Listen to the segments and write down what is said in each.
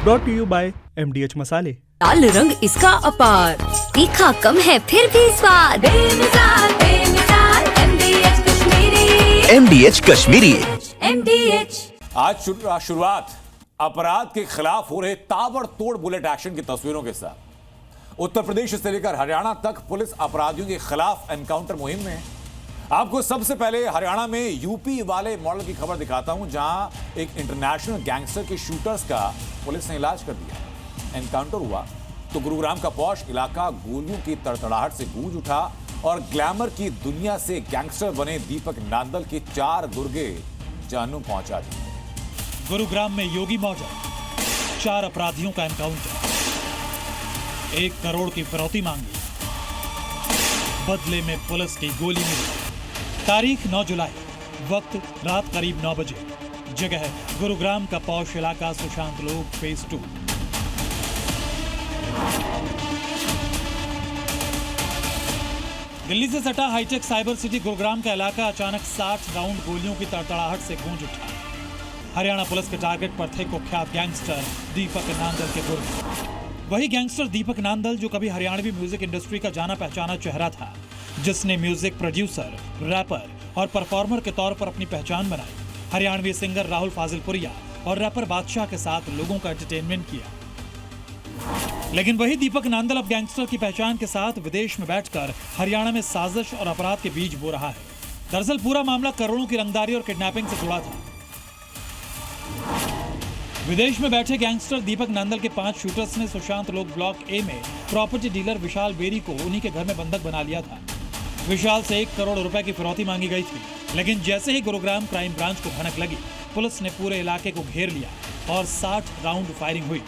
Brought to you by MDH मसाले। लाल रंग इसका अपार, तीखा कम है फिर भी स्वाद। बेमिसाल बेमिसाल MDH Kashmiri. MDH Kashmiri. MDH। आज शुरुआत अपराध के खिलाफ हो रहे ताबड़तोड़ बुलेट एक्शन की तस्वीरों के साथ। उत्तर प्रदेश से लेकर हरियाणा तक पुलिस अपराधियों के खिलाफ एनकाउंटर मुहिम में है। आपको सबसे पहले हरियाणा में यूपी वाले मॉडल की खबर दिखाता हूं, जहां एक इंटरनेशनल गैंगस्टर के शूटर्स का पुलिस ने इलाज कर दिया। एनकाउंटर हुआ तो गुरुग्राम का पॉश इलाका गोलियों की तड़तड़ाहट से गूंज उठा और ग्लैमर की दुनिया से गैंगस्टर बने दीपक नांदल के 4 गुर्गे जानू पहुंचा दिए। गुरुग्राम में योगी मौजा, 4 अपराधियों का एनकाउंटर, 1 करोड़ की फिरौती मांगी, बदले में पुलिस की गोली मिली। तारीख 9 जुलाई, वक्त रात करीब 9 बजे, जगह गुरुग्राम का पॉश इलाका सुशांत लोक फेज 2। दिल्ली से सटा हाईटेक साइबर सिटी गुरुग्राम का इलाका अचानक 60 राउंड गोलियों की तड़तड़ाहट से गूंज उठा। हरियाणा पुलिस के टारगेट पर थे कुख्यात गैंगस्टर दीपक नांदल के गुर्गे। वही गैंगस्टर दीपक नांदल जो कभी हरियाणवी म्यूजिक इंडस्ट्री का जाना पहचाना चेहरा था, जिसने म्यूजिक प्रोड्यूसर, रैपर और परफॉर्मर के तौर पर अपनी पहचान बनाई। हरियाणवी सिंगर राहुल फाजिलपुरिया और रैपर बादशाह के साथ लोगों का एंटरटेनमेंट किया। लेकिन वही दीपक नांदल अब गैंगस्टर की पहचान के साथ विदेश में बैठकर हरियाणा में साजिश और अपराध के बीज बो रहा है। दरअसल पूरा मामला करोड़ों की रंगदारी और किडनैपिंग से जुड़ा था। विदेश में बैठे गैंगस्टर दीपक नांदल के 5 शूटर्स ने सुशांत लोक ब्लॉक ए में प्रॉपर्टी डीलर विशाल बेरी को उन्हीं के घर में बंधक बना लिया था। विशाल से 1 करोड़ रुपए की फिरौती मांगी गई थी, लेकिन जैसे ही गुरुग्राम क्राइम ब्रांच को भनक लगी, पुलिस ने पूरे इलाके को घेर लिया और 60 राउंड फायरिंग हुई।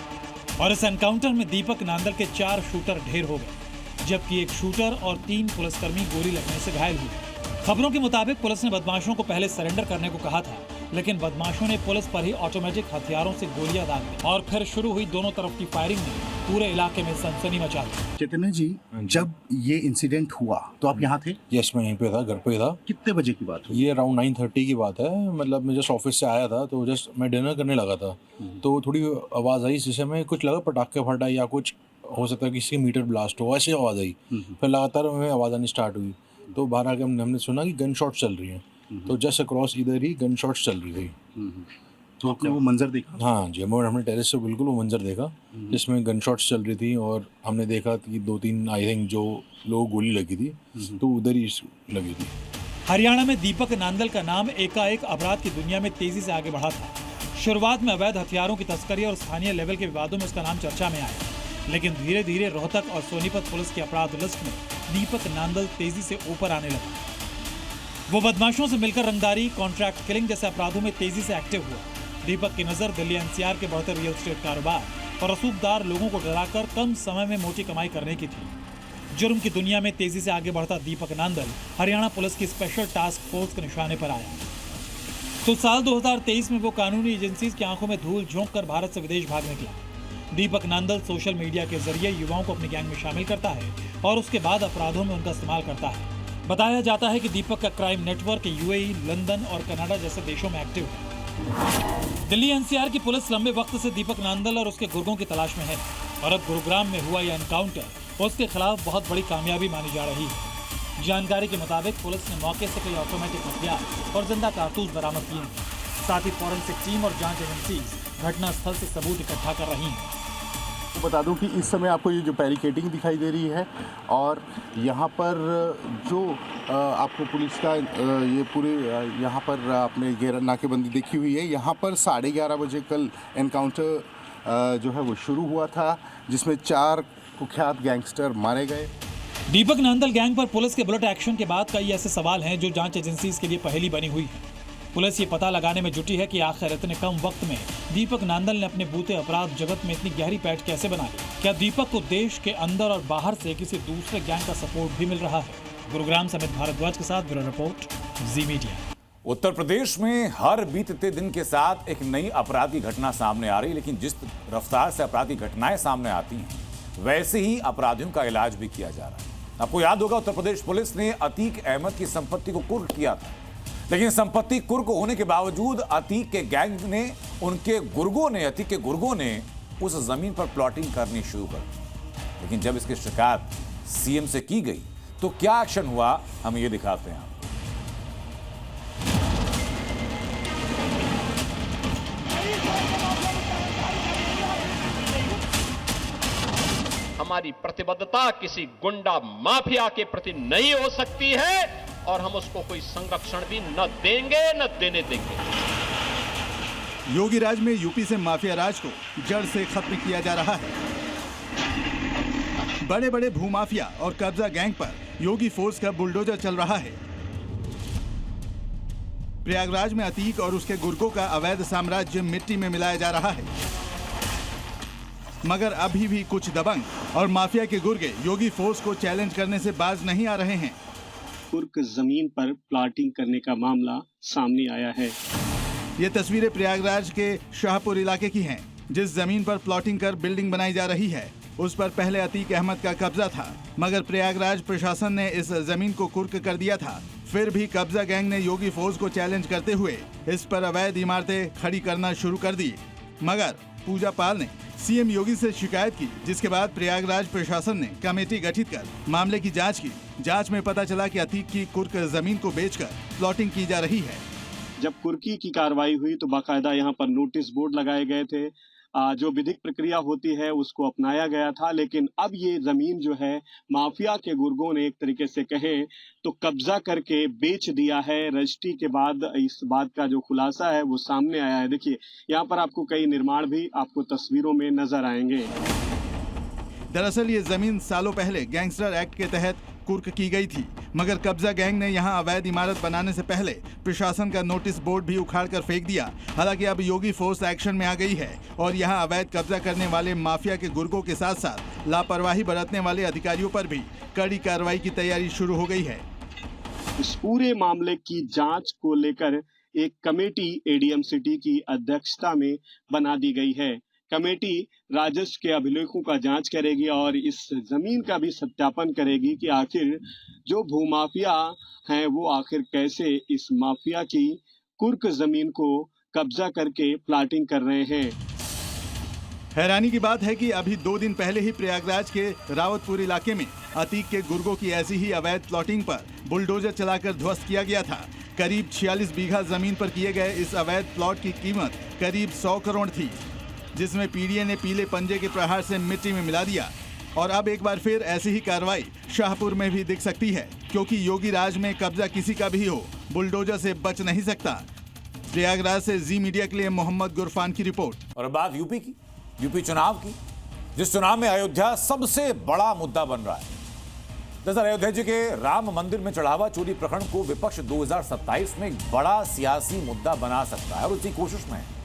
और इस एनकाउंटर में दीपक नांदल के 4 शूटर ढेर हो गए, जबकि 1 शूटर और 3 पुलिसकर्मी गोली लगने से घायल हुए। खबरों के मुताबिक पुलिस ने बदमाशों को पहले सरेंडर करने को कहा था, लेकिन बदमाशों ने पुलिस पर ही ऑटोमेटिक हथियारों से गोलियां दाग दी और फिर शुरू हुई दोनों तरफ की फायरिंग ने पूरे इलाके में सनसनी मचा दी। चैतन्य जी, जब ये इंसिडेंट हुआ तो आप यहाँ थे? यस, मैं यहीं पे था, घर पे था। कितने बजे की बात हुई? ये अराउंड 9:30 की बात है। मतलब मैं जस्ट ऑफिस से आया था, तो जस्ट मैं डिनर करने लगा था, तो थोड़ी आवाज़ आई, जिससे मैं कुछ लगा पटाखे फटा या कुछ हो सकता है किसी मीटर ब्लास्ट हो, ऐसी आवाज़ आई। फिर लगातार हमें आवाज़ आनी स्टार्ट हुई, तो बाहर आके हमने सुना कि गन शॉट्स चल रही हैं। तो जस्ट अक्रॉस इधर ही गन शॉट्स चल रही थी। तो आपने वो मंजर देखा? हाँ जी, हमने टेरेस से बिल्कुल वो मंजर देखा जिसमें गन शॉट्स चल रही थी, और हमने देखा कि 2-3 आई थिंक जो लोग गोली लगी थी, तो उधर ही लगी थी। हरियाणा में दीपक नांदल का नाम एकाएक अपराध की दुनिया में तेजी से आगे बढ़ा था। शुरुआत में अवैध हथियारों की तस्करी और स्थानीय लेवल के विवादों में उसका नाम चर्चा में आया, लेकिन धीरे धीरे रोहतक और सोनीपत पुलिस की अपराध लिस्ट में दीपक नांदल तेजी से ऊपर आने लगा। वो बदमाशों से मिलकर रंगदारी, कॉन्ट्रैक्ट किलिंग जैसे अपराधों में तेजी से एक्टिव हुआ। दीपक की नजर दिल्ली NCR के बढ़ते रियल एस्टेट कारोबार और रसूखदार लोगों को डराकर कम समय में मोटी कमाई करने की थी। जुर्म की दुनिया में तेजी से आगे बढ़ता दीपक नांदल हरियाणा पुलिस की स्पेशल टास्क फोर्स के निशाने पर आया। तो साल 2023 में वो कानूनी एजेंसीज की आंखों में धूल झोंक कर भारत से विदेश भाग निकला। दीपक नांदल सोशल मीडिया के जरिए युवाओं को अपनी गैंग में शामिल करता है और उसके बाद अपराधों में उनका इस्तेमाल करता है। बताया जाता है कि दीपक का क्राइम नेटवर्क UAE, लंदन और कनाडा जैसे देशों में एक्टिव है। दिल्ली NCR की पुलिस लंबे वक्त से दीपक नांदल और उसके गुर्गों की तलाश में है, और अब गुरुग्राम में हुआ यह एनकाउंटर उसके खिलाफ बहुत बड़ी कामयाबी मानी जा रही है। जानकारी के मुताबिक पुलिस ने मौके से कई ऑटोमेटिक हथियार और जिंदा कारतूस बरामद किए हैं। साथ ही फॉरेंसिक टीम और जांच एजेंसीज घटनास्थल से सबूत इकट्ठा कर रही हैं। तो बता दूं कि इस समय आपको ये जो बैरिकेडिंग दिखाई दे रही है, और यहाँ पर जो आपको पुलिस का ये पूरे यहाँ पर आपने घेरा नाकेबंदी देखी हुई है। यहाँ पर 11:30 बजे कल एनकाउंटर जो है वो शुरू हुआ था, जिसमें 4 कुख्यात गैंगस्टर मारे गए। दीपक नांदल गैंग पर पुलिस के बुलेट एक्शन के बाद कई ऐसे सवाल हैं जो जांच एजेंसीज के लिए पहेली बनी हुई है। पुलिस ये पता लगाने में जुटी है कि आखिर इतने कम वक्त में दीपक नांदल ने अपने बूते अपराध जगत में इतनी गहरी पैठ कैसे बना ली। क्या दीपक को देश के अंदर और बाहर से किसी दूसरे गैंग का सपोर्ट भी मिल रहा है? गुरुग्राम समेत भारद्वाज के साथ ब्यूरो रिपोर्ट, जी मीडिया। उत्तर प्रदेश में हर बीतते दिन के साथ एक नई अपराधी घटना सामने आ रही है, लेकिन जिस रफ्तार से अपराधी घटनाएं सामने आती हैं, वैसे ही अपराधियों का इलाज भी किया जा रहा है। आपको याद होगा, उत्तर प्रदेश पुलिस ने अतीक अहमद की संपत्ति को कुर्क किया था, लेकिन संपत्ति कुर्क होने के बावजूद अतीक के गैंग ने, अतीक के गुर्गों ने उस जमीन पर प्लॉटिंग करनी शुरू कर दी। लेकिन जब इसकी शिकायत सीएम से की गई तो क्या एक्शन हुआ, हम ये दिखाते हैं आपको। हमारी प्रतिबद्धता किसी गुंडा माफिया के प्रति नहीं हो सकती है और हम उसको कोई संरक्षण भी न देंगे न देने देंगे। योगी राज में यूपी से माफिया राज को जड़ से खत्म किया जा रहा है। बड़े बड़े भूमाफिया और कब्जा गैंग पर योगी फोर्स का बुलडोजर चल रहा है। प्रयागराज में अतीक और उसके गुर्गों का अवैध साम्राज्य मिट्टी में मिलाया जा रहा है, मगर अभी भी कुछ दबंग और माफिया के गुर्गे योगी फोर्स को चैलेंज करने से बाज नहीं आ रहे हैं। कुर्क जमीन पर प्लाटिंग करने का मामला सामने आया है। ये तस्वीरें प्रयागराज के शाहपुर इलाके की हैं, जिस जमीन पर प्लॉटिंग कर बिल्डिंग बनाई जा रही है उस पर पहले अतीक अहमद का कब्जा था, मगर प्रयागराज प्रशासन ने इस जमीन को कुर्क कर दिया था। फिर भी कब्जा गैंग ने योगी फोर्स को चैलेंज करते हुए इस पर अवैध इमारतें खड़ी करना शुरू कर दी, मगर पूजा पाल ने सीएम योगी से शिकायत की, जिसके बाद प्रयागराज प्रशासन ने कमेटी गठित कर मामले की जांच की। जांच में पता चला कि अतीक की कुर्क जमीन को बेचकर प्लॉटिंग की जा रही है। जब कुर्की की कार्रवाई हुई तो बाकायदा यहाँ पर नोटिस बोर्ड लगाए गए थे, जो विधिक प्रक्रिया होती है उसको अपनाया गया था। लेकिन अब ये जमीन जो है माफिया के गुर्गों ने एक तरीके से कहें तो कब्जा करके बेच दिया है। रजिस्ट्री के बाद इस बात का जो खुलासा है वो सामने आया है। देखिए यहाँ पर आपको कई निर्माण भी आपको तस्वीरों में नजर आएंगे। दरअसल ये जमीन सालों पहले गैंगस्टर एक्ट के तहत कुर्क की गई थी, मगर कब्जा गैंग ने यहां अवैध इमारत बनाने से पहले प्रशासन का नोटिस बोर्ड भी उखाड़कर फेंक दिया। हालांकि अब योगी फोर्स एक्शन में आ गई है और यहां अवैध कब्जा करने वाले माफिया के गुर्गों के साथ साथ लापरवाही बरतने वाले अधिकारियों पर भी कड़ी कार्रवाई की तैयारी शुरू हो गई है। इस पूरे मामले की जांच को लेकर एक कमेटी एडीएम सिटी की अध्यक्षता में बना दी गई है। कमेटी राजस्व के अभिलेखों का जांच करेगी और इस जमीन का भी सत्यापन करेगी कि आखिर जो भूमाफिया हैं वो आखिर कैसे इस माफिया की कुर्क जमीन को कब्जा करके प्लाटिंग कर रहे हैं। हैरानी की बात है कि अभी 2 दिन पहले ही प्रयागराज के रावतपुर इलाके में अतीक के गुर्गों की ऐसी ही अवैध प्लॉटिंग पर बुलडोजर चलाकर ध्वस्त किया गया था। करीब 46 बीघा जमीन पर किए गए इस अवैध प्लॉट की कीमत करीब 100 करोड़ थी, जिसमें पीडीए ने पीले पंजे के प्रहार से मिट्टी में मिला दिया। और अब एक बार फिर ऐसी ही कार्रवाई शाहपुर में भी दिख सकती है, क्योंकि योगी राज में कब्जा किसी का भी हो, बुलडोजर से बच नहीं सकता। प्रयागराज से जी मीडिया के लिए मोहम्मद गुरफान की रिपोर्ट। और बात यूपी की, यूपी चुनाव की, जिस चुनाव में अयोध्या सबसे बड़ा मुद्दा बन रहा है। दरअसल अयोध्या जी के राम मंदिर में चढ़ावा चोरी प्रकरण को विपक्ष 2027 में एक बड़ा सियासी मुद्दा बना सकता है और उसी कोशिश में है।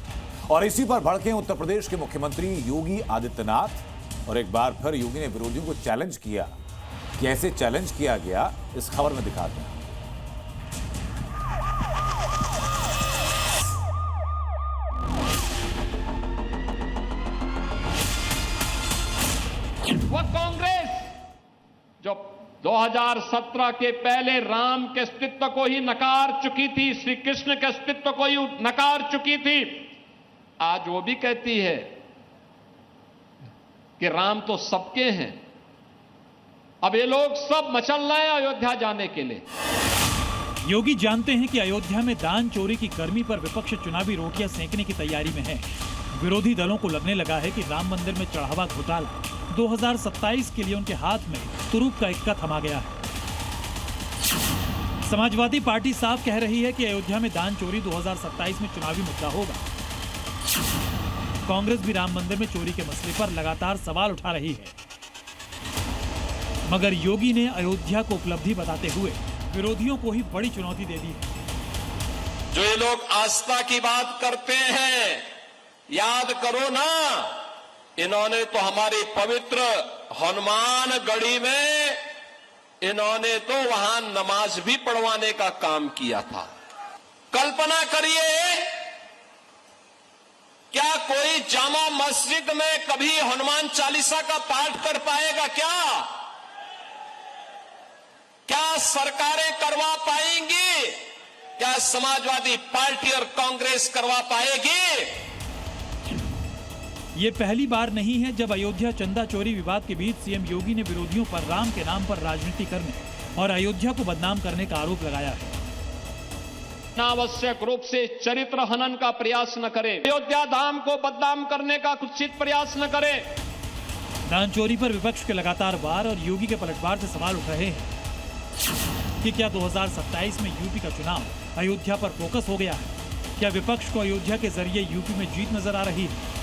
और इसी पर भड़के उत्तर प्रदेश के मुख्यमंत्री योगी आदित्यनाथ। और एक बार फिर योगी ने विरोधियों को चैलेंज किया। कैसे चैलेंज किया गया इस खबर में दिखाते हैं। वह कांग्रेस जो 2017 के पहले राम के अस्तित्व को ही नकार चुकी थी, श्री कृष्ण के अस्तित्व को ही नकार चुकी थी, आज वो भी कहती है कि राम तो सबके हैं। अब ये लोग सब मचल रहे हैं अयोध्या जाने के लिए। योगी जानते हैं कि अयोध्या में दान चोरी की गर्मी पर विपक्ष चुनावी रोटियां सेंकने की तैयारी में है। विरोधी दलों को लगने लगा है कि राम मंदिर में चढ़ावा घोटाला 2027 के लिए उनके हाथ में तुरुप का इक्का थमा गया है। समाजवादी पार्टी साफ कह रही है कि अयोध्या में दान चोरी 2027 में चुनावी मुद्दा होगा। कांग्रेस भी राम मंदिर में चोरी के मसले पर लगातार सवाल उठा रही है, मगर योगी ने अयोध्या को उपलब्धि बताते हुए विरोधियों को ही बड़ी चुनौती दे दी है। जो ये लोग आस्था की बात करते हैं, याद करो ना, इन्होंने तो हमारी पवित्र हनुमान गढ़ी में इन्होंने तो वहां नमाज भी पढ़वाने का काम किया था। कल्पना करिए, क्या कोई जामा मस्जिद में कभी हनुमान चालीसा का पाठ कर पाएगा? क्या सरकारें करवा पाएंगी? क्या समाजवादी पार्टी और कांग्रेस करवा पाएगी? ये पहली बार नहीं है जब अयोध्या चंदा चोरी विवाद के बीच सीएम योगी ने विरोधियों पर राम के नाम पर राजनीति करने और अयोध्या को बदनाम करने का आरोप लगाया है। अनावश्यक रूप से चरित्र हनन का प्रयास न करें, अयोध्या धाम को बदनाम करने का कुत्सित प्रयास न करें। दान चोरी पर विपक्ष के लगातार वार और योगी के पलटवार से सवाल उठ रहे हैं कि क्या 2027 में यूपी का चुनाव अयोध्या पर फोकस हो गया है? क्या विपक्ष को अयोध्या के जरिए यूपी में जीत नजर आ रही है?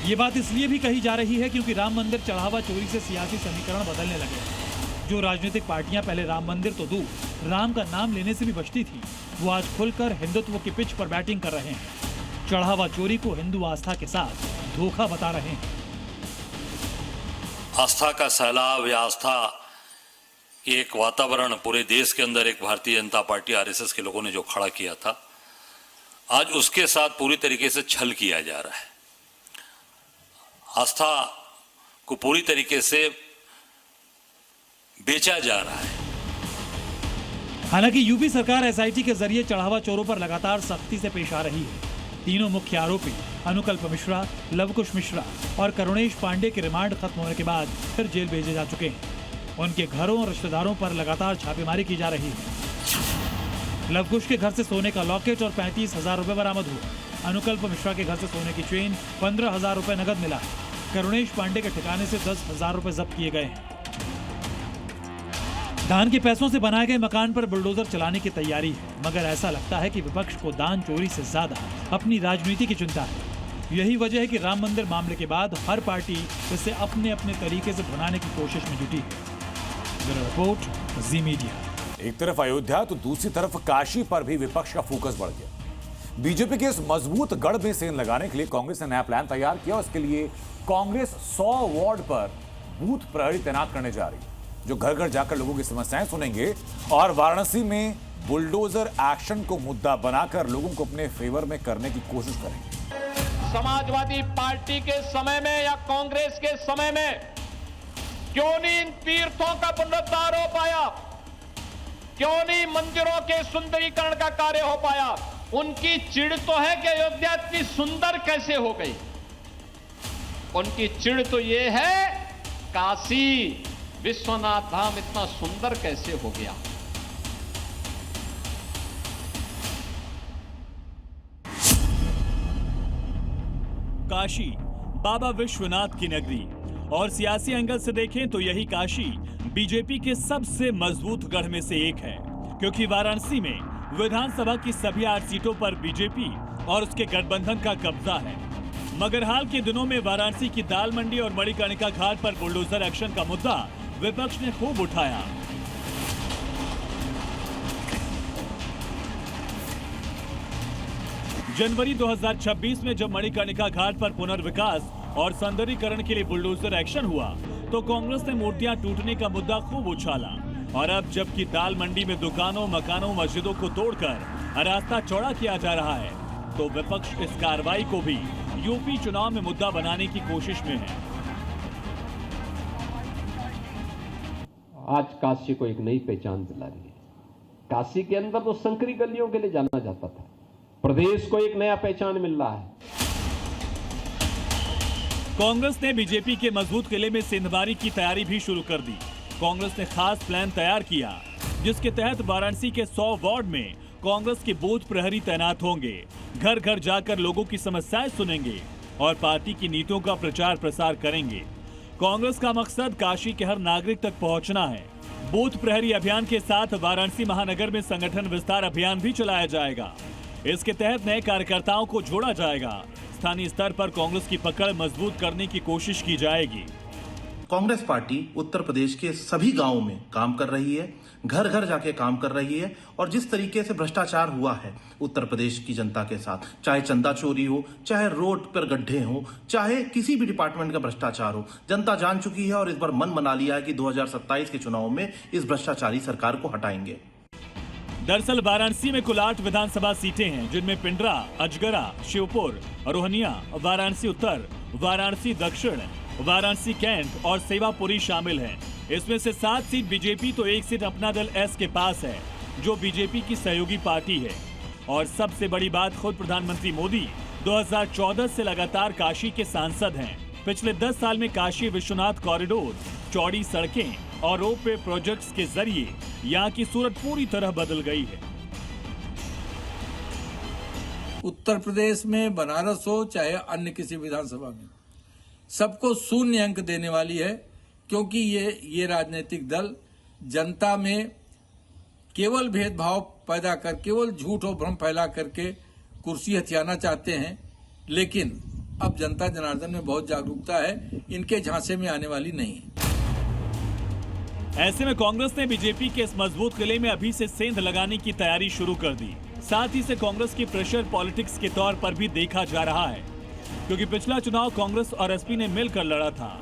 ये बात इसलिए भी कही जा रही है क्योंकि राम मंदिर चढ़ावा चोरी से सियासी समीकरण बदलने लगे हैं। जो राजनीतिक पार्टियां पहले राम मंदिर तो दूर, राम का नाम लेने से भी बचती थी, वो आज खुलकर हिंदुत्व की पिच पर बैटिंग कर रहे हैं। चढ़ावा चोरी को हिंदू आस्था के साथ धोखा बता रहे हैं। आस्था का सैलाब या आस्था एक वातावरण पूरे देश के अंदर एक भारतीय जनता पार्टी आरएसएस के लोगों ने जो खड़ा किया था, आज उसके साथ पूरी तरीके से छल किया जा रहा है। आस्था को पूरी तरीके से बेचा जा रहा है। हालांकि यूपी सरकार एसआईटी के जरिए चढ़ावा चोरों पर लगातार सख्ती से पेश आ रही है। तीनों मुख्य आरोपी अनुकल्प मिश्रा, लवकुश मिश्रा और करुणेश पांडे के रिमांड खत्म होने के बाद फिर जेल भेजे जा चुके हैं। उनके घरों और रिश्तेदारों पर लगातार छापेमारी की जा रही है। लवकुश के घर से सोने का लॉकेट और 35,000 रुपए बरामद हुए। अनुकल्प मिश्रा के घर से सोने की चेन, 15,000 रुपए नगद मिला है। करुणेश पांडे के ठिकाने से 10,000 रुपए जब्त किए गए हैं। दान के पैसों से बनाए गए मकान पर बुलडोजर चलाने की तैयारी है, मगर ऐसा लगता है कि विपक्ष को दान चोरी से ज्यादा अपनी राजनीति की चिंता है। यही वजह है कि राम मंदिर मामले के बाद हर पार्टी इसे अपने अपने तरीके से भुनाने की कोशिश में जुटी है। ब्यूरो रिपोर्ट, जी मीडिया। एक तरफ अयोध्या तो दूसरी तरफ काशी पर भी विपक्ष का फोकस बढ़ गया। बीजेपी के इस मजबूत गढ़ में सेंध लगाने के लिए कांग्रेस ने नया प्लान तैयार किया। उसके लिए कांग्रेस 100 वार्ड पर बूथ प्रहरी तैनात करने जा रही है, जो घर घर जाकर लोगों की समस्याएं सुनेंगे और वाराणसी में बुलडोजर एक्शन को मुद्दा बनाकर लोगों को अपने फेवर में करने की कोशिश करेंगे। समाजवादी पार्टी के समय में या कांग्रेस के समय में क्यों नहीं इन तीर्थों का पुनरुद्धार हो पाया? क्यों नहीं मंदिरों के सुंदरीकरण का कार्य हो पाया? उनकी चिढ़ तो है कि अयोध्या इतनी सुंदर कैसे हो गई। उनकी चिढ़ तो ये है काशी विश्वनाथ धाम इतना सुंदर कैसे हो गया। काशी बाबा विश्वनाथ की नगरी, और सियासी एंगल से देखें तो यही काशी बीजेपी के सबसे मजबूत गढ़ में से एक है, क्योंकि वाराणसी में विधानसभा की सभी 8 सीटों पर बीजेपी और उसके गठबंधन का कब्जा है। मगर हाल के दिनों में वाराणसी की दाल मंडी और मणिकर्णिका घाट पर बुलडोजर एक्शन का मुद्दा विपक्ष ने खूब उठाया। जनवरी 2026 में जब मणिकर्णिका घाट पर पुनर्विकास और सौंदर्यीकरण के लिए बुलडोजर एक्शन हुआ तो कांग्रेस ने मूर्तियां टूटने का मुद्दा खूब उछाला। और अब जबकि दाल मंडी में दुकानों, मकानों, मस्जिदों को तोड़कर रास्ता चौड़ा किया जा रहा है, तो विपक्ष इस कार्रवाई को भी यूपी चुनाव में मुद्दा बनाने की कोशिश में है। आज काशी को एक नई पहचान दिला रही है। काशी के अंदर तो संकरी गलियों के लिए जाना जाता था, प्रदेश को एक नया पहचान मिल रहा है। कांग्रेस ने बीजेपी के मजबूत किले में सेंधमारी की तैयारी भी शुरू कर दी। कांग्रेस ने खास प्लान तैयार किया, जिसके तहत वाराणसी के 100 वार्ड में कांग्रेस के बूथ प्रहरी तैनात होंगे, घर घर जाकर लोगों की समस्याएं सुनेंगे और पार्टी की नीतियों का प्रचार प्रसार करेंगे। कांग्रेस का मकसद काशी के हर नागरिक तक पहुंचना है। बूथ प्रहरी अभियान के साथ वाराणसी महानगर में संगठन विस्तार अभियान भी चलाया जाएगा। इसके तहत नए कार्यकर्ताओं को जोड़ा जाएगा। स्थानीय स्तर पर कांग्रेस की पकड़ मजबूत करने की कोशिश की जाएगी। कांग्रेस पार्टी उत्तर प्रदेश के सभी गांवों में काम कर रही है, घर घर जाके काम कर रही है, और जिस तरीके से भ्रष्टाचार हुआ है उत्तर प्रदेश की जनता के साथ, चाहे चंदा चोरी हो, चाहे रोड पर गड्ढे हो, चाहे किसी भी डिपार्टमेंट का भ्रष्टाचार हो, जनता जान चुकी है और इस बार मन बना लिया है कि 2027 के चुनाव में इस भ्रष्टाचारी सरकार को हटाएंगे। दरअसल वाराणसी में कुल 8 विधानसभा सीटें हैं, जिनमें पिंडरा, अजगरा, शिवपुर, रोहनिया, वाराणसी उत्तर, वाराणसी दक्षिण, वाराणसी कैंट और सेवापुरी शामिल हैं। इसमें से 7 सीट बीजेपी तो 1 सीट अपना दल एस के पास है, जो बीजेपी की सहयोगी पार्टी है। और सबसे बड़ी बात, खुद प्रधानमंत्री मोदी 2014 से लगातार काशी के सांसद हैं। पिछले 10 साल में काशी विश्वनाथ कॉरिडोर, चौड़ी सड़कें और रोपवे प्रोजेक्ट्स के जरिए यहाँ की सूरत पूरी तरह बदल गई है। उत्तर प्रदेश में बनारस हो चाहे अन्य किसी विधानसभा में, सबको शून्य अंक देने वाली है, क्योंकि ये राजनीतिक दल जनता में केवल भेदभाव पैदा कर, केवल झूठ और भ्रम फैला करके कुर्सी हथियाना चाहते हैं। लेकिन अब जनता जनार्दन में बहुत जागरूकता है, इनके झांसे में आने वाली नहीं है। ऐसे में कांग्रेस ने बीजेपी के इस मजबूत किले में अभी से सेंध लगाने की तैयारी शुरू कर दी। साथ ही से कांग्रेस की प्रेशर पॉलिटिक्स के तौर पर भी देखा जा रहा है, क्योंकि पिछला चुनाव कांग्रेस और एसपी ने मिलकर लड़ा था।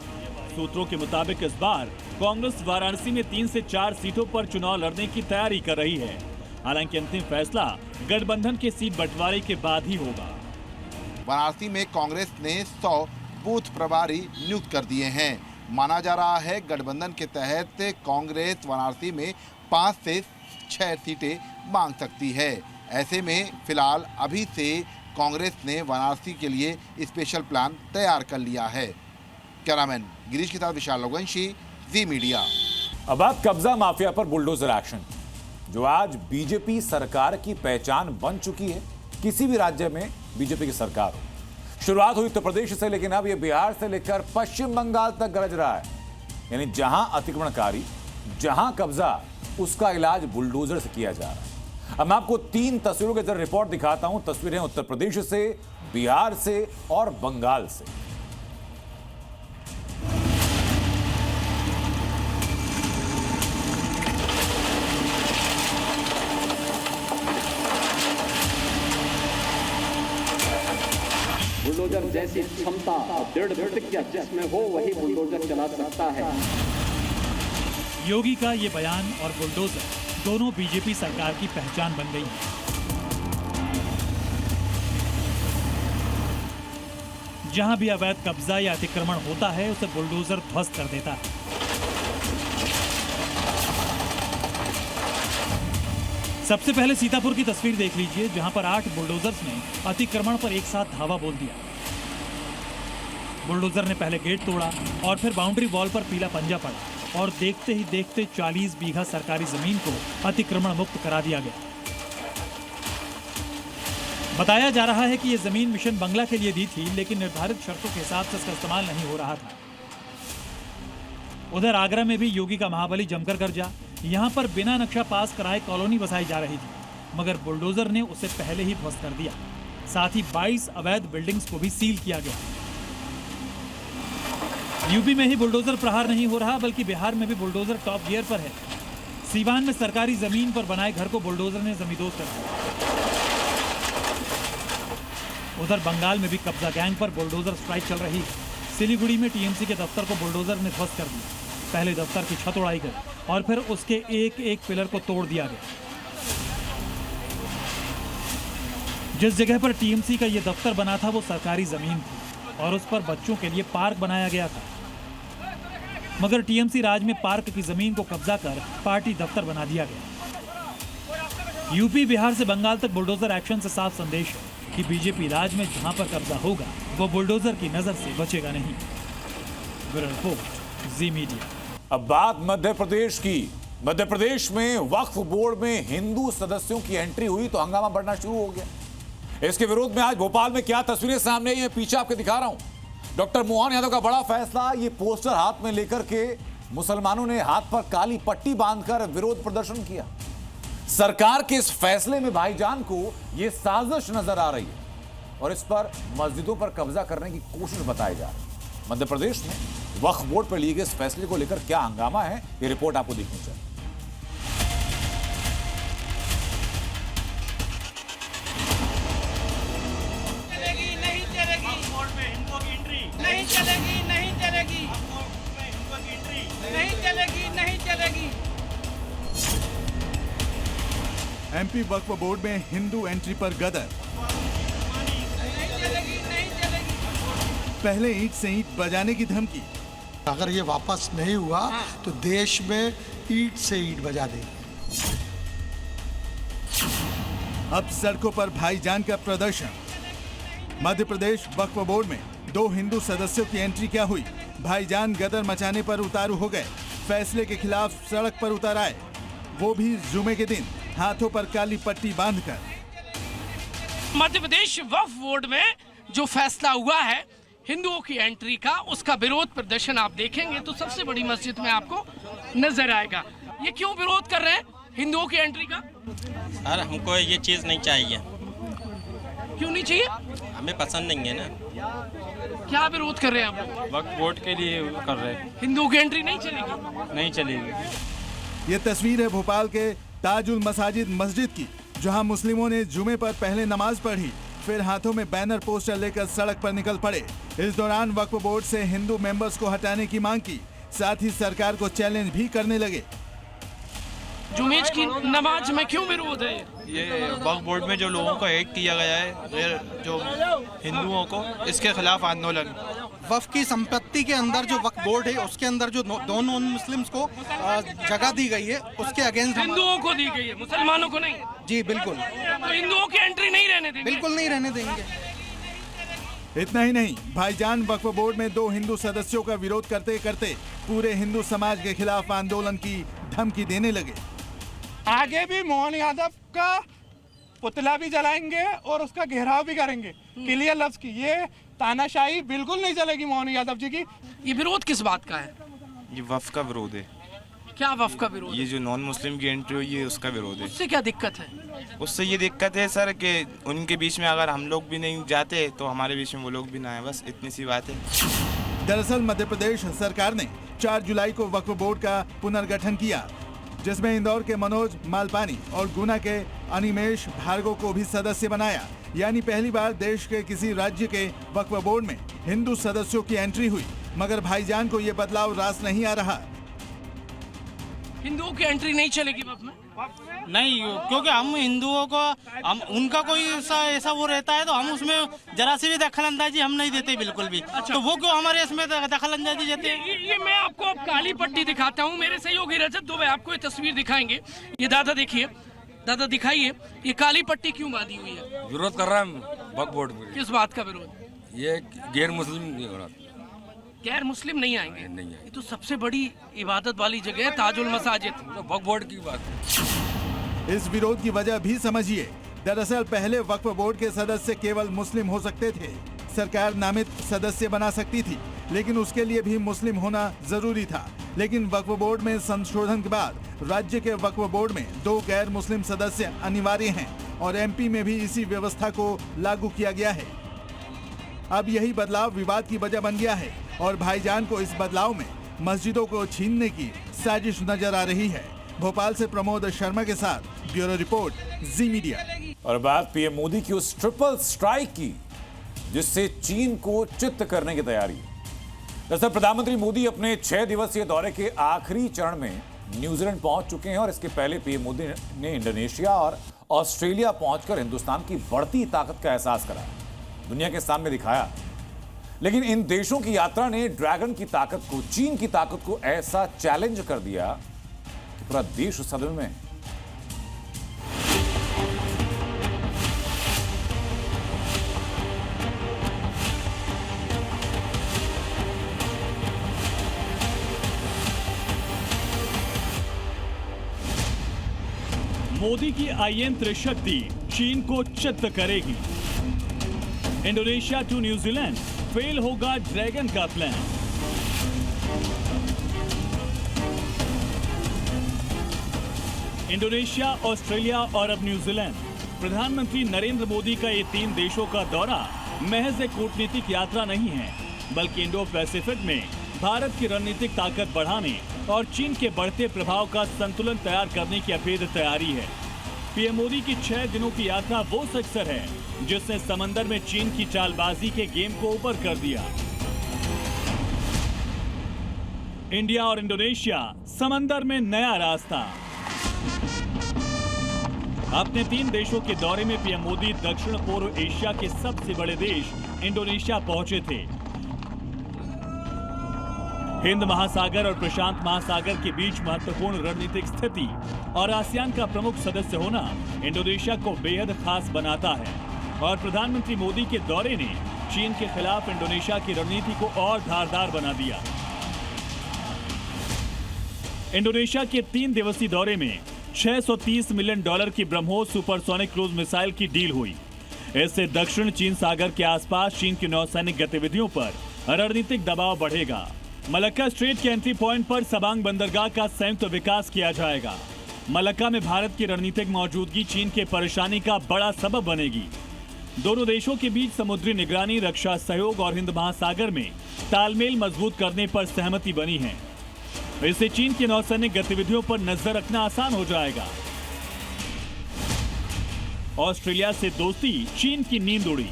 सूत्रों के मुताबिक इस बार कांग्रेस वाराणसी में 3 से 4 सीटों पर चुनाव लड़ने की तैयारी कर रही है। हालांकि अंतिम फैसला गठबंधन के सीट बंटवारे के बाद ही होगा। वाराणसी में कांग्रेस ने 100 बूथ प्रभारी नियुक्त कर दिए हैं। माना जा रहा है गठबंधन के तहत कांग्रेस वाराणसी में 5 से 6 सीटें मांग सकती है। ऐसे में फिलहाल अभी से कांग्रेस ने वाराणसी के लिए स्पेशल प्लान तैयार कर लिया है। कैमरामैन गिरीश के साथ विशाल लोगवंशी, जी मीडिया। अब बात कब्जा माफिया पर बुलडोजर एक्शन, जो आज बीजेपी सरकार की पहचान बन चुकी है। किसी भी राज्य में बीजेपी की सरकार हो, शुरुआत हुई उत्तर प्रदेश से, लेकिन अब यह बिहार से लेकर पश्चिम बंगाल तक गरज रहा है। यानी जहां अतिक्रमणकारी, जहां कब्जा, उसका इलाज बुलडोजर से किया जा रहा है। अब मैं आपको 3 तस्वीरों के जरिए रिपोर्ट दिखाता हूं। तस्वीरें उत्तर प्रदेश से, बिहार से और बंगाल से। बुलडोजर जैसी क्षमता और दृढ़ प्रतिज्ञा जिसमें हो वही बुलडोजर चला सकता है। योगी का ये बयान और बुलडोजर दोनों बीजेपी सरकार की पहचान बन गई है। जहां भी अवैध कब्जा या अतिक्रमण होता है, उसे बुलडोजर ध्वस्त कर देता है। सबसे पहले सीतापुर की तस्वीर देख लीजिए, जहां पर 8 बुलडोजर्स ने अतिक्रमण पर एक साथ धावा बोल दिया। बुलडोजर ने पहले गेट तोड़ा और फिर बाउंड्री वॉल पर पीला पंजा पड़ा और देखते ही देखते 40 बीघा सरकारी जमीन को अतिक्रमण मुक्त करा दिया गया। बताया जा रहा है कि यह जमीन मिशन बंगला के लिए दी थी, लेकिन निर्धारित शर्तों के हिसाब से इसका इस्तेमाल नहीं हो रहा था। उधर आगरा में भी योगी का महाबली जमकर गरजा। यहां पर बिना नक्शा पास कराए कॉलोनी बसाई जा रही थी, मगर बुलडोजर ने उसे पहले ही ध्वस्त कर दिया। साथ ही 22 अवैध बिल्डिंग्स को भी सील किया गया। यूपी में ही बुलडोजर प्रहार नहीं हो रहा, बल्कि बिहार में भी बुलडोजर टॉप गियर पर है। सीवान में सरकारी जमीन पर बनाए घर को बुलडोजर ने जमींदोज कर दिया। उधर बंगाल में भी कब्जा गैंग पर बुलडोजर स्ट्राइक चल रही है। सिलीगुड़ी में टीएमसी के दफ्तर को बुलडोजर ने ध्वस्त कर दिया। पहले दफ्तर की छत उड़ाई गई और फिर उसके एक एक पिलर को तोड़ दिया गया। जिस जगह पर टीएमसी का यह दफ्तर बना था वो सरकारी जमीन थी और उस पर बच्चों के लिए पार्क बनाया गया था, मगर टीएमसी राज में पार्क की जमीन को कब्जा कर पार्टी दफ्तर बना दिया गया। यूपी बिहार से बंगाल तक बुलडोजर एक्शन से साफ संदेश है कि बीजेपी राज में जहां पर कब्जा होगा वो बुलडोजर की नजर से बचेगा नहीं। ब्यूरो रिपोर्ट, जी मीडिया। अब बात मध्य प्रदेश की। मध्य प्रदेश में वक्फ बोर्ड में हिंदू सदस्यों की एंट्री हुई तो हंगामा बढ़ना शुरू हो गया। इसके विरोध में आज भोपाल में क्या तस्वीरें सामने आई हैं, पीछे आपको दिखा रहा हूं। डॉक्टर मोहन यादव का बड़ा फैसला, ये पोस्टर हाथ में लेकर के मुसलमानों ने हाथ पर काली पट्टी बांधकर विरोध प्रदर्शन किया। सरकार के इस फैसले में भाईजान को यह साजिश नजर आ रही है और इस पर मस्जिदों पर कब्जा करने की कोशिश बताई जा रही है। मध्य प्रदेश में वक्फ बोर्ड पर लिए गए इस फैसले को लेकर क्या हंगामा है, ये रिपोर्ट आपको देखनी चाहिए। एमपी वक्फ बोर्ड में हिंदू एंट्री पर गदर। पहले ईंट से ईंट बजाने की धमकी। अगर ये वापस नहीं हुआ तो देश में ईंट से ईंट बजा देंगे। अब सड़कों पर भाईजान का प्रदर्शन। मध्य प्रदेश वक्फ बोर्ड में 2 हिंदू सदस्यों की एंट्री क्या हुई? भाईजान गदर मचाने पर उतारू हो गए, फैसले के खिलाफ सड़क पर उतर आए, वो भी जुमे के दिन हाथों पर काली पट्टी बांधकर। मध्य प्रदेश वक्फ बोर्ड में जो फैसला हुआ है हिंदुओं की एंट्री का, उसका विरोध प्रदर्शन आप देखेंगे तो सबसे बड़ी मस्जिद में आपको नजर आएगा। ये क्यों विरोध कर रहे हैं हिंदुओं की एंट्री का? सर हमको ये चीज नहीं चाहिए। क्यों नहीं चाहिए? हमें पसंद नहीं है ना। क्या विरोध कर रहे हैं आप? वक्फ बोर्ड के लिए कर रहे हैं। हिंदुओं की एंट्री नहीं चलेगी? नहीं चलेगी। ये तस्वीर है भोपाल के ताजुल मसाजिद मस्जिद की, जहां मुस्लिमों ने जुमे पर पहले नमाज पढ़ी, फिर हाथों में बैनर पोस्टर लेकर सड़क पर निकल पड़े। इस दौरान वक्फ बोर्ड से हिंदू मेंबर्स को हटाने की मांग की, साथ ही सरकार को चैलेंज भी करने लगे। जुमे की नमाज में क्यों विरोध है? ये वक्फ बोर्ड में जो लोगों को ऐड किया गया है, जो हिंदुओं को, इसके खिलाफ आंदोलन। वक्फ की संपत्ति के अंदर जो वक्फ बोर्ड है उसके अंदर जो दोनों नॉन मुस्लिम्स को जगह दी गई है उसके अगेंस्ट हिंदुओं को दी गई है, मुसलमानों को नहीं। जी बिल्कुल। तो हिंदुओं की एंट्री नहीं रहने देंगे? बिल्कुल नहीं रहने देंगे। इतना ही नहीं, भाईजान वक्फ बोर्ड में 2 हिंदू सदस्यों का विरोध करते करते पूरे हिंदू समाज के खिलाफ आंदोलन की धमकी देने लगे। आगे भी मोहन यादव का पुतला भी जलाएंगे और उसका घेराव भी करेंगे। क्लियर लफ्ज की, ये तानाशाही बिल्कुल नहीं चलेगी मोहन यादव जी की। ये विरोध किस बात का है? ये वक्फ का विरोध है। क्या वक्फ का विरोध? ये जो नॉन मुस्लिम की एंट्री हुई है उसका विरोध है। उससे क्या दिक्कत है? उससे ये दिक्कत है सर कि उनके बीच में अगर हम लोग भी नहीं जाते तो हमारे बीच में वो लोग भी ना आए, बस इतनी सी बात है। दरअसल मध्य प्रदेश सरकार ने 4 जुलाई को वक्फ बोर्ड का पुनर्गठन किया, जिसमें इंदौर के मनोज मालपानी और गुना के अनिमेश भार्गव को भी सदस्य बनाया। यानी पहली बार देश के किसी राज्य के वक्फ बोर्ड में हिंदू सदस्यों की एंट्री हुई। मगर भाईजान को ये बदलाव रास नहीं आ रहा। हिंदुओं की एंट्री नहीं चलेगी वक्फ में? नहीं, क्योंकि हम हिंदुओं को, हम उनका कोई ऐसा वो रहता है तो हम उसमें जरा सी भी दखल अंदाजी हम नहीं देते बिल्कुल भी। तो वो क्यों हमारे इसमें दखल अंदाजी देते हैं? ये मैं आपको अब काली पट्टी दिखाता हूँ। मेरे सहयोगी रजत दुबे आपको ये तस्वीर दिखाएंगे। ये दादा देखिए, दादा दिखाइए, ये काली पट्टी क्यों बांधी हुई है? विरोध कर रहा है वक्फ बोर्ड में। किस बात का विरोध? ये गैर मुस्लिम नहीं हो रहा। गैर मुस्लिम नहीं आएंगे? नहीं ये तो सबसे बड़ी इबादत वाली जगह है ताजुल मसाजिद। तो वक्फ बोर्ड की बात है। इस विरोध की वजह भी समझिए। दरअसल पहले वक्फ बोर्ड के सदस्य केवल मुस्लिम हो सकते थे। सरकार नामित सदस्य बना सकती थी, लेकिन उसके लिए भी मुस्लिम होना जरूरी था। लेकिन वक्फ बोर्ड में संशोधन के बाद राज्य के वक्फ बोर्ड में 2 गैर मुस्लिम सदस्य अनिवार्य हैं और एमपी में भी इसी व्यवस्था को लागू किया गया है। अब यही बदलाव विवाद की वजह बन गया है और भाईजान को इस बदलाव में मस्जिदों को छीनने की साजिश नजर आ रही है। भोपाल से प्रमोद शर्मा के साथ ब्यूरो रिपोर्ट, जी मीडिया। और बात पीएम मोदी की उस ट्रिपल स्ट्राइक की जिससे चीन को चित्त करने की तैयारी। दरअसल प्रधानमंत्री मोदी अपने 6 दिवसीय दौरे के आखिरी चरण में न्यूजीलैंड पहुंच चुके हैं और इसके पहले पीएम मोदी ने इंडोनेशिया और ऑस्ट्रेलिया पहुंचकर हिंदुस्तान की बढ़ती ताकत का एहसास कराया, दुनिया के सामने दिखाया। लेकिन इन देशों की यात्रा ने ड्रैगन की ताकत को, चीन की ताकत को ऐसा चैलेंज कर दिया कि पूरा देश उस सदमे में। मोदी की आयंत्र शक्ति चीन को चित्त करेगी। इंडोनेशिया टू न्यूजीलैंड, फेल होगा ड्रैगन का प्लान। इंडोनेशिया, ऑस्ट्रेलिया और अब न्यूजीलैंड। प्रधानमंत्री नरेंद्र मोदी का ये 3 देशों का दौरा महज एक कूटनीतिक यात्रा नहीं है, बल्कि इंडो पैसिफिक में भारत की रणनीतिक ताकत बढ़ाने और चीन के बढ़ते प्रभाव का संतुलन तैयार करने की अभेद तैयारी है। पीएम मोदी की 6 दिनों की यात्रा वो सक्सेस है जिसने समंदर में चीन की चालबाजी के गेम को ऊपर कर दिया। इंडिया और इंडोनेशिया, समंदर में नया रास्ता। अपने 3 देशों के दौरे में पीएम मोदी दक्षिण पूर्व एशिया के सबसे बड़े देश इंडोनेशिया पहुंचे थे। हिंद महासागर और प्रशांत महासागर के बीच महत्वपूर्ण रणनीतिक स्थिति और आसियान का प्रमुख सदस्य होना इंडोनेशिया को बेहद खास बनाता है। और प्रधानमंत्री मोदी के दौरे ने चीन के खिलाफ इंडोनेशिया की रणनीति को और धारदार बना दिया। इंडोनेशिया के 3 दिवसीय दौरे में $630 मिलियन की ब्रह्मोस सुपरसोनिक क्रूज मिसाइल की डील हुई। इससे दक्षिण चीन सागर के आसपास चीन की नौसैनिक गतिविधियों पर रणनीतिक दबाव बढ़ेगा। मलक्का स्ट्रेट के एंट्री पॉइंट पर सबांग बंदरगाह का संयुक्त विकास किया जाएगा। मलक्का में भारत की रणनीतिक मौजूदगी चीन के परेशानी का बड़ा सबब बनेगी। दोनों देशों के बीच समुद्री निगरानी, रक्षा सहयोग और हिंद महासागर में तालमेल मजबूत करने पर सहमति बनी है। इससे चीन की नौसैनिक गतिविधियों पर नजर रखना आसान हो जाएगा। ऑस्ट्रेलिया से दोस्ती, चीन की नींद उड़ी।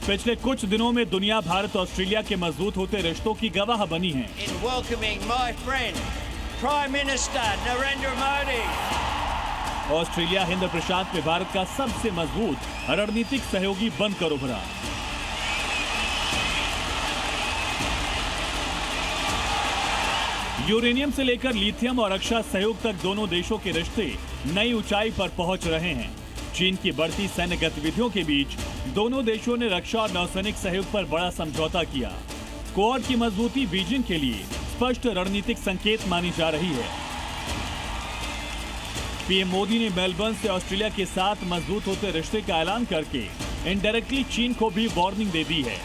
पिछले कुछ दिनों में दुनिया भारत ऑस्ट्रेलिया के मजबूत होते रिश्तों की गवाह बनी है। ऑस्ट्रेलिया हिंद प्रशांत में भारत का सबसे मजबूत रणनीतिक सहयोगी बनकर उभरा। यूरेनियम से लेकर लिथियम और रक्षा सहयोग तक दोनों देशों के रिश्ते नई ऊंचाई पर पहुंच रहे हैं। चीन की बढ़ती सैन्य गतिविधियों के बीच दोनों देशों ने रक्षा और नौसैनिक सहयोग पर बड़ा समझौता किया। क्वाड की मजबूती बीजिंग के लिए स्पष्ट रणनीतिक संकेत मानी जा रही है। पीएम मोदी ने मेलबर्न से ऑस्ट्रेलिया के साथ मजबूत होते रिश्ते का ऐलान करके इनडायरेक्टली चीन को भी वार्निंग दे दी है।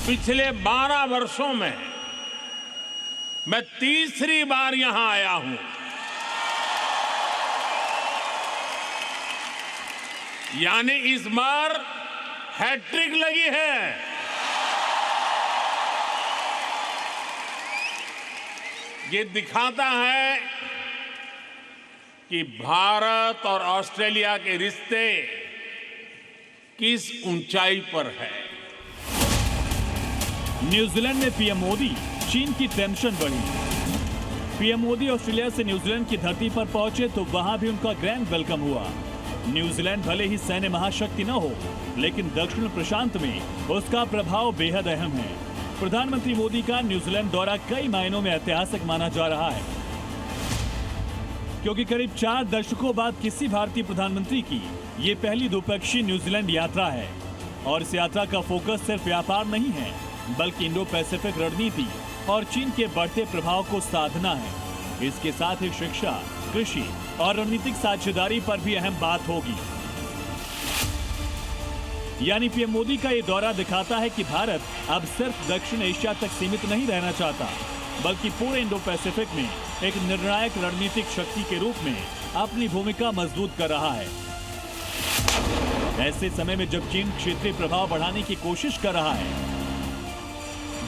पिछले 12 वर्षों में मैं तीसरी बार यहां आया हूं। यानी इस बार हैट्रिक लगी है। ये दिखाता है कि भारत और ऑस्ट्रेलिया के रिश्ते किस ऊंचाई पर है। न्यूजीलैंड में पीएम मोदी, चीन की टेंशन बढ़ी। पीएम मोदी ऑस्ट्रेलिया से न्यूजीलैंड की धरती पर पहुंचे तो वहां भी उनका ग्रैंड वेलकम हुआ। न्यूजीलैंड भले ही सैन्य महाशक्ति न हो, लेकिन दक्षिण प्रशांत में उसका प्रभाव बेहद अहम है। प्रधानमंत्री मोदी का न्यूजीलैंड दौरा कई मायनों में ऐतिहासिक माना जा रहा है, क्योंकि करीब 4 दशकों बाद किसी भारतीय प्रधानमंत्री की ये पहली द्विपक्षीय न्यूजीलैंड यात्रा है। और इस यात्रा का फोकस सिर्फ व्यापार नहीं है, बल्कि इंडो पैसिफिक रणनीति और चीन के बढ़ते प्रभाव को साधना है। इसके साथ ही शिक्षा, कृषि और रणनीतिक साझेदारी पर भी अहम बात होगी। यानी पीएम मोदी का ये दौरा दिखाता है कि भारत अब सिर्फ दक्षिण एशिया तक सीमित नहीं रहना चाहता, बल्कि पूरे इंडो पैसिफिक में एक निर्णायक रणनीतिक शक्ति के रूप में अपनी भूमिका मजबूत कर रहा है। ऐसे समय में जब चीन क्षेत्रीय प्रभाव बढ़ाने की कोशिश कर रहा है,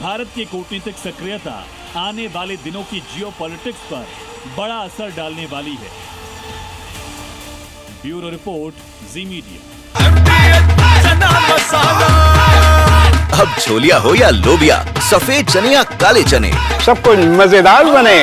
भारत की कूटनीतिक सक्रियता आने वाले दिनों की जियोपॉलिटिक्स पर बड़ा असर डालने वाली है। ब्यूरो रिपोर्ट, जी मीडिया। अब छोलिया हो या लोबिया, सफेद चने या काले चने, सब कुछ मजेदार बने।